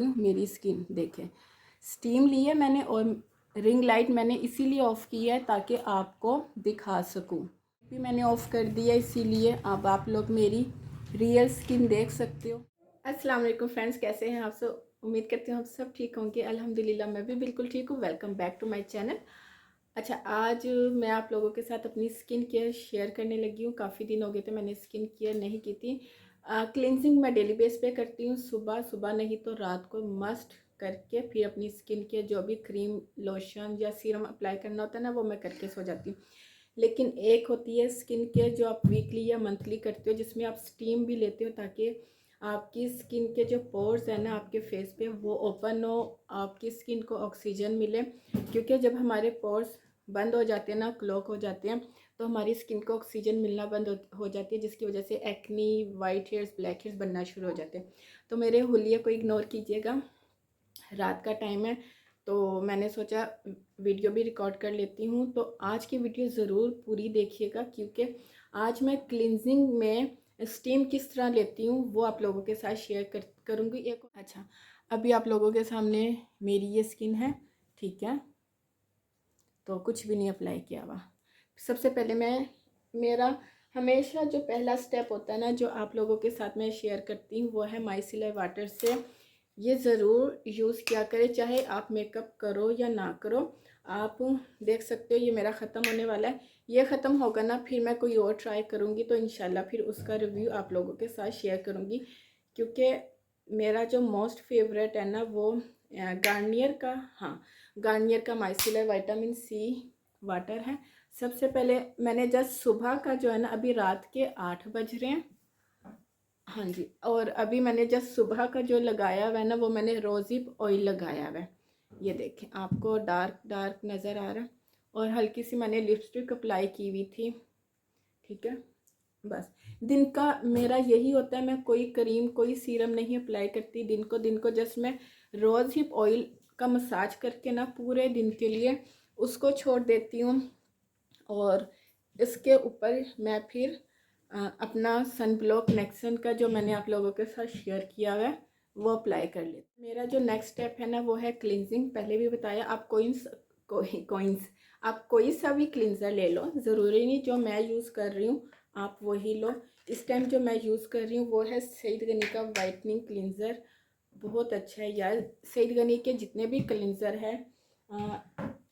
हूँ मेरी स्किन। देखें, स्टीम ली है मैंने और रिंग लाइट मैंने इसीलिए ऑफ़ की है ताकि आपको दिखा सकूँ। भी मैंने ऑफ़ कर दिया इसीलिए अब आप लोग मेरी रियल स्किन देख सकते हो। अस्सलाम वालेकुम फ्रेंड्स, कैसे हैं आप सब? उम्मीद करती हूँ आप सब ठीक होंगे। अल्हम्दुलिल्लाह मैं भी बिल्कुल ठीक हूँ। Welcome back to my channel. अच्छा, आज मैं आप लोगों के साथ अपनी स्किन केयर शेयर करने लगी हूँ। काफ़ी दिन हो गए थे मैंने स्किन केयर नहीं की थी। क्लिनजिंग मैं डेली बेस पे करती हूँ, सुबह सुबह नहीं तो रात को मस्ट करके फिर अपनी स्किन केयर जो भी क्रीम लोशन या सीरम अप्लाई करना होता है ना, वो मैं करके सो जाती हूँ। लेकिन एक होती है स्किन केयर जो आप वीकली या मंथली करते हो, जिसमें आप स्टीम भी लेते हो ताकि आपकी स्किन के जो पोर्स है ना आपके फेस पे वो ओपन हो, आपकी स्किन को ऑक्सीजन मिले। क्योंकि जब हमारे पोर्स बंद हो जाते हैं ना, क्लॉग हो जाते हैं, तो हमारी स्किन को ऑक्सीजन मिलना बंद हो जाती है, जिसकी वजह से acne, white hairs, black hairs बनना शुरू हो जाते हैं। तो मेरे हुलिये को इग्नोर कीजिएगा, रात का टाइम है तो मैंने सोचा वीडियो भी रिकॉर्ड कर लेती हूँ। तो आज की वीडियो ज़रूर पूरी देखिएगा क्योंकि आज मैं क्लिनजिंग में स्टीम किस तरह लेती हूँ वो आप लोगों के साथ शेयर करूँगी। एक अच्छा, अभी आप लोगों के सामने मेरी ये स्किन है, ठीक है, तो कुछ भी नहीं अप्लाई किया हुआ। सबसे पहले मेरा हमेशा जो पहला स्टेप होता है ना, जो आप लोगों के साथ मैं शेयर करती हूँ, वो है माइसिलर वाटर से ये ज़रूर यूज़ किया करें, चाहे आप मेकअप करो या ना करो। आप देख सकते हो ये मेरा ख़त्म होने वाला है। ये ख़त्म होगा ना फिर मैं कोई और ट्राई करूँगी तो इंशाल्लाह फिर उसका रिव्यू आप लोगों के साथ शेयर करूँगी। क्योंकि मेरा जो मोस्ट फेवरेट है ना वो गार्नियर का, हाँ, गार्नियर का माइसिलर विटामिन सी वाटर है। सबसे पहले मैंने जस्ट सुबह का जो है ना, अभी रात के 8 बज रहे हैं, हाँ जी, और अभी मैंने जस्ट सुबह का जो लगाया हुआ है ना वो मैंने रोज़िप ऑयल लगाया हुआ है। ये देखें, आपको डार्क डार्क नज़र आ रहा है। और हल्की सी मैंने लिपस्टिक अप्लाई की हुई थी, ठीक है। बस दिन का मेरा यही होता है, मैं कोई क्रीम कोई सीरम नहीं अप्लाई करती। दिन को जस्ट मैं रोज़ हिप ऑयल का मसाज करके ना पूरे दिन के लिए उसको छोड़ देती हूँ। और इसके ऊपर मैं फिर अपना सन ब्लॉक नेक्सन का जो मैंने आप लोगों के साथ शेयर किया हुआ है वो अप्लाई कर लेती। मेरा जो नेक्स्ट स्टेप है ना वो है क्लिनजिंग। पहले भी बताया, आप कोइंस आप कोई सा भी क्लिनज़र ले लो, ज़रूरी नहीं जो मैं यूज़ कर रही हूँ आप वही लो। इस टाइम जो मैं यूज़ कर रही हूँ वो है सईद गनी का वाइटनिंग क्लिनज़र। बहुत अच्छा है यार, सईद गनी के जितने भी क्लिनज़र है,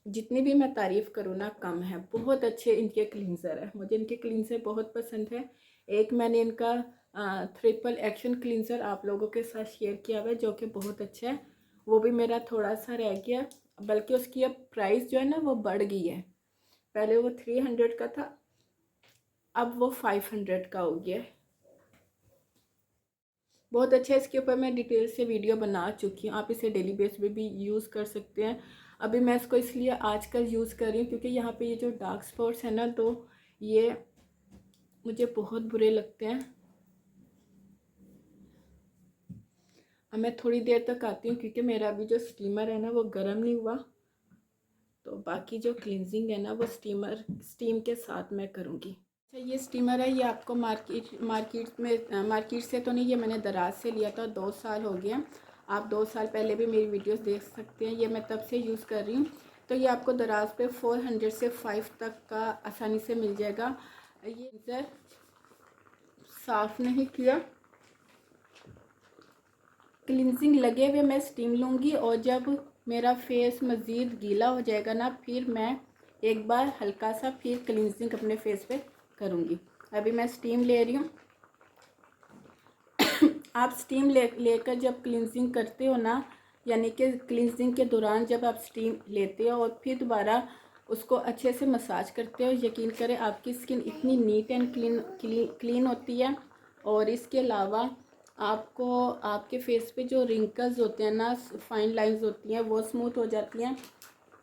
जितनी भी मैं तारीफ़ करूँ ना कम है। बहुत अच्छे इनके क्लींजर है, मुझे इनके क्लींजर बहुत पसंद है। एक मैंने इनका ट्रिपल एक्शन क्लींजर आप लोगों के साथ शेयर किया हुआ है जो कि बहुत अच्छा है। वो भी मेरा थोड़ा सा रह गया, बल्कि उसकी अब प्राइस जो है ना वो बढ़ गई है। पहले वो 300 का था, अब वो 500 का हो गया है। बहुत अच्छा है। इसके ऊपर मैं डिटेल से वीडियो बना चुकी हूँ, आप इसे डेली बेस पे भी यूज़ कर सकते हैं। अभी मैं इसको इसलिए आजकल यूज़ कर रही हूँ क्योंकि यहाँ पे ये जो डार्क स्पॉट्स है ना, तो ये मुझे बहुत बुरे लगते हैं। अब मैं थोड़ी देर तक आती हूँ क्योंकि मेरा अभी जो स्टीमर है ना वो गर्म नहीं हुआ, तो बाकी जो क्लिनजिंग है ना वो स्टीम के साथ मैं करूँगी। अच्छा, ये स्टीमर है, ये आपको मार्केट से तो नहीं, ये मैंने दराज से लिया था, 2 साल हो गया। आप 2 साल पहले भी मेरी वीडियोस देख सकते हैं, ये मैं तब से यूज़ कर रही हूँ। तो ये आपको दराज पे 400 से 5 तक का आसानी से मिल जाएगा। ये इधर साफ़ नहीं किया, क्लिनजिंग लगे हुए मैं स्टीम लूँगी और जब मेरा फेस मज़ीद गीला हो जाएगा ना फिर मैं एक बार हल्का सा फिर क्लिनजिंग अपने फेस पे करूँगी। अभी मैं स्टीम ले रही हूँ। आप स्टीम लेकर जब क्लिनजिंग करते हो ना, यानी कि क्लिनजिंग के दौरान जब आप स्टीम लेते हो और फिर दोबारा उसको अच्छे से मसाज करते हो, यकीन करें आपकी स्किन इतनी नीट एंड क्लीन होती है। और इसके अलावा आपको आपके फेस पे जो रिंकल्स होते हैं ना, फाइन लाइंस होती हैं, वो स्मूथ हो जाती हैं।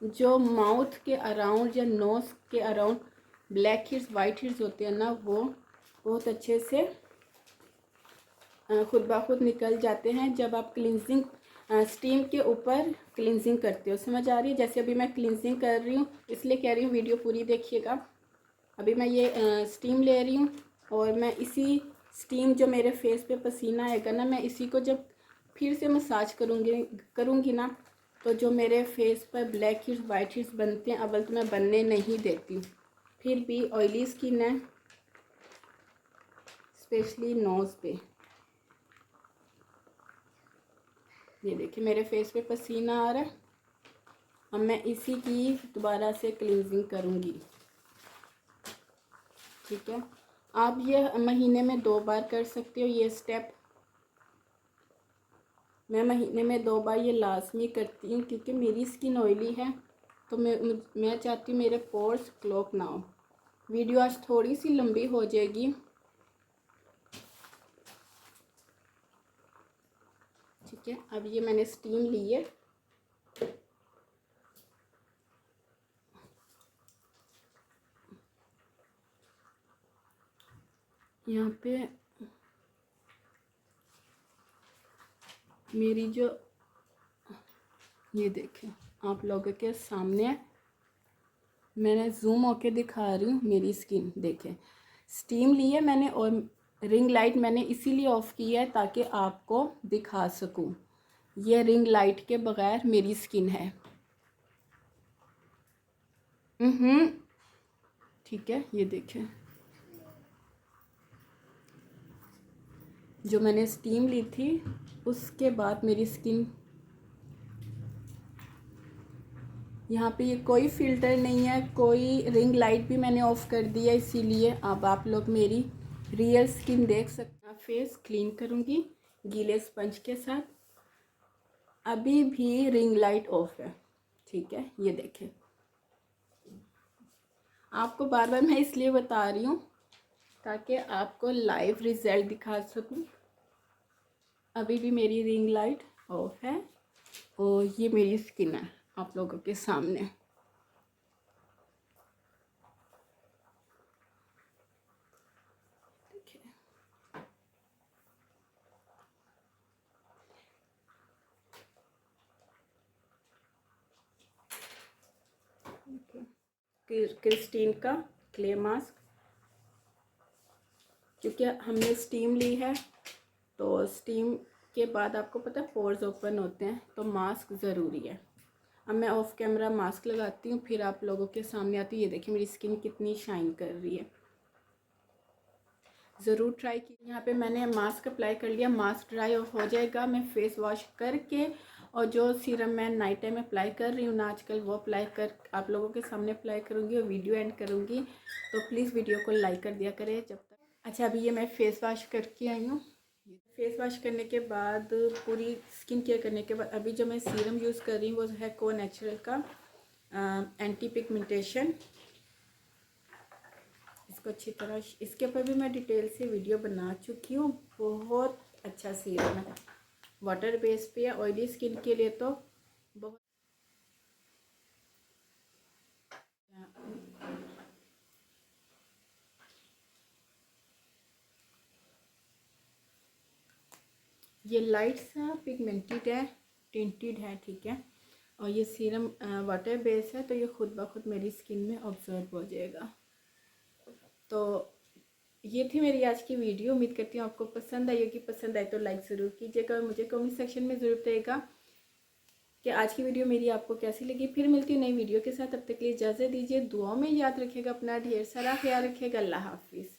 जो माउथ के अराउंड या नोज़ के around black hits white hits होते हैं ना, वो बहुत अच्छे से खुद ब खुद निकल जाते हैं जब आप क्लिनजिंग स्टीम के ऊपर क्लिनजिंग करते हो। समझ आ रही है? जैसे अभी मैं क्लिनजिंग कर रही हूँ इसलिए कह रही हूँ वीडियो पूरी देखिएगा। अभी मैं ये स्टीम ले रही हूँ और मैं इसी स्टीम जो मेरे फेस पे पसीना आएगा ना, मैं इसी को जब फिर से मसाज करूँगी ना, तो जो मेरे फेस पर ब्लैक हिट्स वाइट हिट्स बनते हैं, अव्वल तो मैं बनने नहीं देती। फिर भी ऑयली स्किन है, स्पेशली नोज़ पे। ये देखिए मेरे फेस पे पसीना आ रहा है। अब मैं इसी की दोबारा से क्लींजिंग करूँगी, ठीक है। आप ये महीने में 2 बार कर सकते हो ये स्टेप। मैं महीने में 2 बार ये लाजमी करती हूँ, क्योंकि मेरी स्किन ऑयली है, तो मैं चाहती हूँ मेरे पोर्स क्लॉग ना हो। वीडियो आज थोड़ी सी लंबी हो जाएगी, ठीक है। अब ये मैंने स्टीम ली है। यहाँ पे मेरी जो, ये देखें आप लोगों के सामने मैंने जूम होके दिखा रही हूँ मेरी स्किन। देखें स्टीम ली है मैंने, और रिंग लाइट मैंने इसीलिए ऑफ़ की है ताकि आपको दिखा सकूँ। ये रिंग लाइट के बगैर मेरी स्किन है। ठीक है, ये देखें जो मैंने स्टीम ली थी उसके बाद मेरी स्किन, यहाँ पे ये कोई फ़िल्टर नहीं है, कोई रिंग लाइट भी मैंने ऑफ़ कर दी है, इसीलिए अब आप लोग मेरी रियल स्किन देख सकते हैं। फेस क्लीन करूँगी गीले स्पंज के साथ। अभी भी रिंग लाइट ऑफ है, ठीक है। ये देखें आपको बार बार मैं इसलिए बता रही हूँ ताकि आपको लाइव रिज़ल्ट दिखा सकूँ। अभी भी मेरी रिंग लाइट ऑफ है और ये मेरी स्किन है आप लोगों के सामने। क्रिस्टीन का क्ले मास्क, क्योंकि हमने स्टीम ली है, तो स्टीम के बाद आपको पता है पोर्स ओपन होते हैं, तो मास्क ज़रूरी है। अब मैं ऑफ कैमरा मास्क लगाती हूँ, फिर आप लोगों के सामने आती हूँ। ये देखिए मेरी स्किन कितनी शाइन कर रही है, ज़रूर ट्राई की। यहाँ पे मैंने मास्क अप्लाई कर लिया। मास्क ड्राई हो जाएगा, मैं फेस वॉश करके और जो सीरम मैं नाइट टाइम अप्लाई कर रही हूँ ना आजकल, वो अप्लाई कर आप लोगों के सामने अप्लाई करूँगी और वीडियो एंड करूँगी। तो प्लीज़ वीडियो को लाइक कर दिया करें जब तक। अच्छा, अभी ये मैं फ़ेस वॉश करके आई हूँ। फेस वॉश करने के बाद, पूरी स्किन केयर करने के बाद, अभी जो मैं सीरम यूज़ कर रही हूँ वो है को नेचुरल का एंटी पिगमेंटेशन। इसको अच्छी तरह, इसके ऊपर भी मैं डिटेल से वीडियो बना चुकी हूँ। बहुत अच्छा सीरम है, वाटर बेस पे है, ऑयली स्किन के लिए तो बहुत। ये लाइट सा पिगमेंटेड है, टिंटेड है, ठीक है। और ये सीरम वाटर बेस है, तो ये खुद ब खुद मेरी स्किन में ऑब्जर्व हो जाएगा। तो ये थी मेरी आज की वीडियो। उम्मीद करती हूँ आपको पसंद आई होगी। पसंद आए तो लाइक ज़रूर कीजिएगा और मुझे कमेंट सेक्शन में ज़रूर बताइएगा कि आज की वीडियो मेरी आपको कैसी लगी। फिर मिलती हूँ नई वीडियो के साथ, तब तक के लिए इजाज़त दीजिए। दुआओं में याद रखिएगा, अपना ढेर सारा ख्याल रखिएगा। अल्लाह हाफिज़।